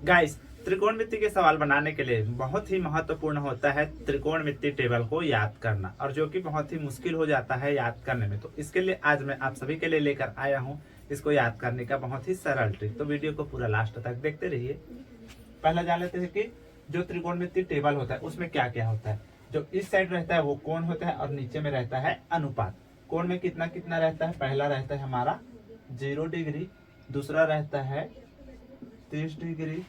Guys, त्रिकोणमिति के सवाल बनाने के लिए बहुत ही महत्वपूर्ण होता है त्रिकोणमिति टेबल को याद करना, और जो कि बहुत ही मुश्किल हो जाता है याद करने में। तो इसके लिए आज मैं आप सभी के लिए लेकर आया हूं इसको याद करने का बहुत ही सरल ट्रिक। तो वीडियो को पूरा लास्ट तक देखते रहिए। पहला जान लेते हैं कि जो त्रिकोणमिति टेबल होता है उसमें क्या क्या होता है। जो इस साइड रहता है वो कोण होता है, और नीचे में रहता है अनुपात। कोण में कितना कितना रहता है? पहला रहता है हमारा 0 डिग्री, दूसरा रहता है 30 डिग्री,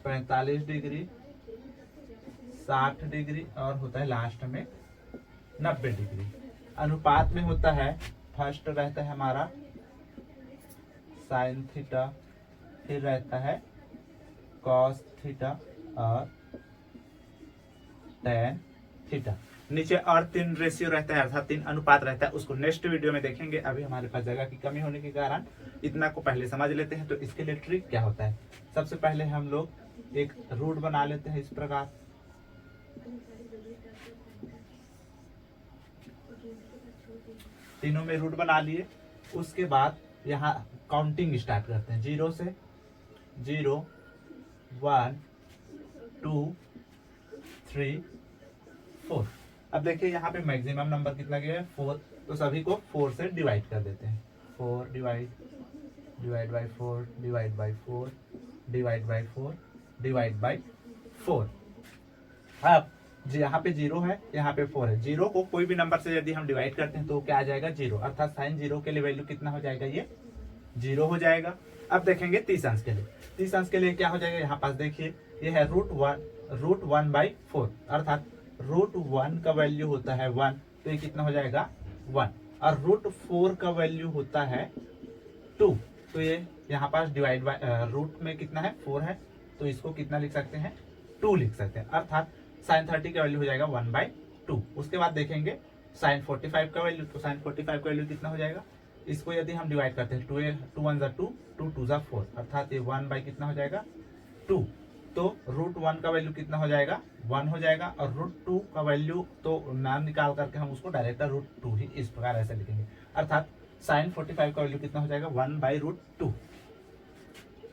45 डिग्री, 60 डिग्री, और होता है लास्ट में 90 डिग्री। अनुपात में होता है, फर्स्ट रहता है हमारा साइन थीटा, फिर रहता है कॉस थीटा और टेन थीटा। नीचे और 3 रेशियो रहता है, अर्थात 3 अनुपात रहता है। उसको नेक्स्ट वीडियो में देखेंगे। अभी हमारे पास जगह की कमी होने के कारण इतना को पहले समझ लेते हैं। तो इसके लिए ट्रिक क्या होता है, सबसे पहले हम लोग एक रूट बना लेते हैं इस प्रकार। तीनों में रूट बना लिए। उसके बाद यहाँ काउंटिंग स्टार्ट करते हैं 0 से। 0 1 2 3 4। अब देखिए यहाँ पे मैक्सिमम नंबर कितना गया है 4, तो सभी को 4 से डिवाइड कर देते हैं। 4 divide by 4 divide by 4 divide by 4 divide by 4। अब यहाँ पे 0 है, यहाँ पे 4 है। 0 को कोई भी नंबर से यदि हम डिवाइड करते हैं तो क्या आ जाएगा? 0, अर्थात साइन 0 के लिए वैल्यू कितना हो जाएगा? ये 0 हो जाएगा। अब देखेंगे 30 अंश के लिए। 30 अंश के लिए क्या हो जाएगा? यहाँ पास देखिए ये है रूट वन बाई 4, अर्थात रूट 1 का वैल्यू होता है 1, तो ये कितना हो जाएगा? 1। और रूट 4 का वैल्यू होता है 2, तो ये यहाँ पास डिवाइड बाय रूट में कितना है? 4 है, तो इसको कितना लिख सकते हैं? 2 लिख सकते हैं। अर्थात साइन 30 का वैल्यू हो जाएगा 1/2। उसके बाद देखेंगे साइन 45 का वैल्यू, तो साइन 45 का वैल्यू कितना हो जाएगा? इसको यदि हम डिवाइड करते हैं 2 1 2 2 2 4, अर्थात ये 1 बाई कितना हो जाएगा? 2। तो रूट 1 का वैल्यू कितना हो जाएगा? 1 हो जाएगा। और रूट 2 का वैल्यू तो नाम निकाल करके हम उसको डायरेक्ट रूट 2 ही इस प्रकार ऐसे लिखेंगे। अर्थात साइन 45 का वैल्यू कितना हो जाएगा? 1/√2।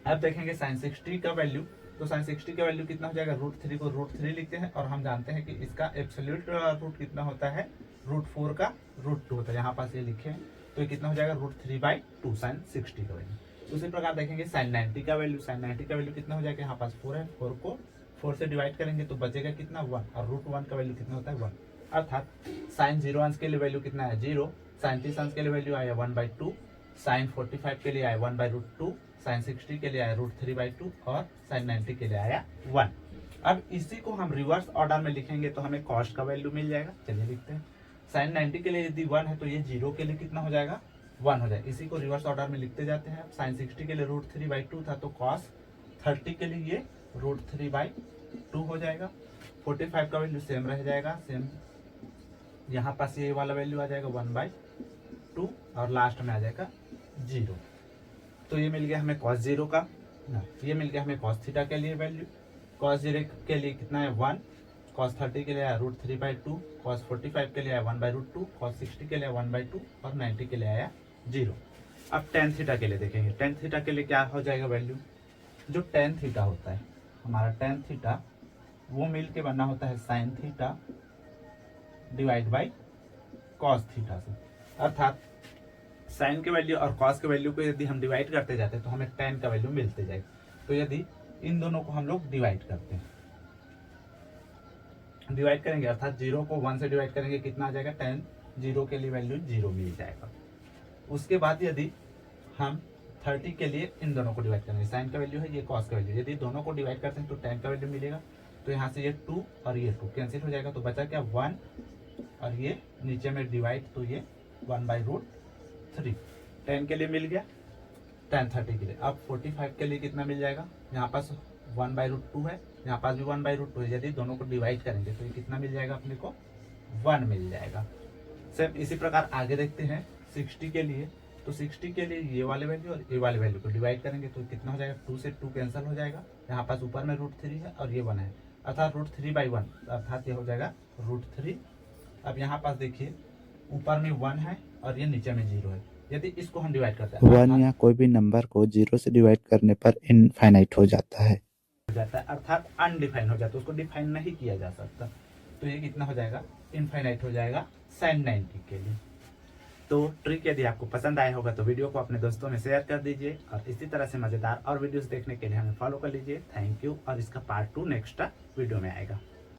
अब देखेंगे साइन 60 का वैल्यू, तो साइन 60 का वैल्यू कितना हो जाएगा? √3 को √3 लिखते हैं, और हम जानते हैं कि इसका एब्सोल्यूट रूट कितना होता है? √4 का √2 होता है। यहाँ पास ये लिखे हैं, तो ये कितना हो जाएगा? √3/2 साइन 60 का वैल्यू। उसी प्रकार देखेंगे साइन 90 का वैल्यू। साइन 90 का वैल्यू कितना हो जाएगा? यहाँ पास 4 है, 4 को 4 से डिवाइड करेंगे तो बचेगा कितना? 1, और √1 का वैल्यू कितना होता है? 1। अर्थात साइन 0 अंश के लिए वैल्यू कितना है? 0। साइन 30 अंश के लिए वैल्यू आया 1/2। साइन 45 के लिए आया 1/√2। साइन 60 के लिए आया √3/2, और साइन 90 के लिए आया 1। अब इसी को हम रिवर्स ऑर्डर में लिखेंगे तो हमें कॉस्ट का वैल्यू मिल जाएगा। चलिए लिखते हैं। साइन 90 के लिए यदि 1 है तो ये 0 के लिए कितना हो जाएगा? 1 हो जाएगा। इसी को रिवर्स ऑर्डर में लिखते जाते हैं। साइन 60 के लिए √3/2 था, तो कॉस 30 के लिए ये √3/2 हो जाएगा। 45 का वैल्यू सेम रह जाएगा, सेम यहाँ पास ये वाला वैल्यू आ जाएगा 1/2, और लास्ट में आ जाएगा 0। तो ये मिल गया हमें cos 0 का ना, ये मिल गया हमें cos थीटा के लिए वैल्यू। cos 0 के लिए कितना है? 1। cos 30 के लिए आया √3/2, cos 45 के लिए आया 1/√2, cos 60 के लिए 1/2, और 90 के लिए आया 0। अब tan थीटा के लिए देखेंगे। tan थीटा के लिए क्या हो जाएगा वैल्यू? जो tan थीटा होता है हमारा, tan थीटा वो मिल के बनना होता है sine theta divide by cos theta से। अर्थात साइन के वैल्यू और कॉस के वैल्यू को यदि हम डिवाइड करते जाते हैं तो हमें tan का वैल्यू मिलते जाएगा। तो यदि इन दोनों को हम लोग डिवाइड करते हैं, डिवाइड करेंगे, अर्थात 0 को 1 से डिवाइड करेंगे, कितना आ जाएगा? tan 0 के लिए वैल्यू 0 मिल जाएगा। उसके बाद यदि हम 30 के लिए इन दोनों को डिवाइड करेंगे, साइन का वैल्यू है, ये कॉस का वैल्यू, यदि दोनों को डिवाइड करते हैं तो tan का वैल्यू मिलेगा। तो यहाँ से ये 2 और ये 2 कैंसिल हो जाएगा, तो बचा क्या? 1, और ये नीचे में डिवाइड, तो ये 1/√3 tan के लिए मिल गया। tan 30 के लिए अब 45 के लिए कितना मिल जाएगा? यहाँ पास 1/√2 है, यहाँ पास भी 1/√2 है। यदि दोनों को डिवाइड करेंगे तो ये कितना मिल जाएगा अपने को? 1 मिल जाएगा। सेम इसी प्रकार आगे देखते हैं 60 के लिए। तो 60 के लिए ये वाले वैल्यू और ये वाले वैल्यू को डिवाइड करेंगे तो कितना हो जाएगा? 2 से 2 कैंसिल हो जाएगा। यहाँ पास ऊपर में √3 है और ये 1 है, अर्थात √3/1, अर्थात ये हो जाएगा √3। अब यहाँ पास देखिए ऊपर में 1 है और ये नीचे में 0 है, यदि इसको हम डिवाइड करते हैं 1 या कोई भी नंबर को 0 से डिवाइड करने पर इनफाइनाइट हो जाता है, हो जाता है अर्थात अनडिफाइन हो जाता है, उसको डिफाइन नहीं किया जा सकता। तो ये कितना हो जाएगा, इनफाइनाइट हो जाएगा sin 90 के लिए। तो ट्रिक यदि आपको पसंद आया होगा तो वीडियो को अपने दोस्तों में शेयर कर दीजिए और इसी तरह से मज़ेदार और वीडियोस देखने के लिए हमें फॉलो कर लीजिए। Thank you. और इसका पार्ट 2 नेक्स्ट वीडियो में आएगा।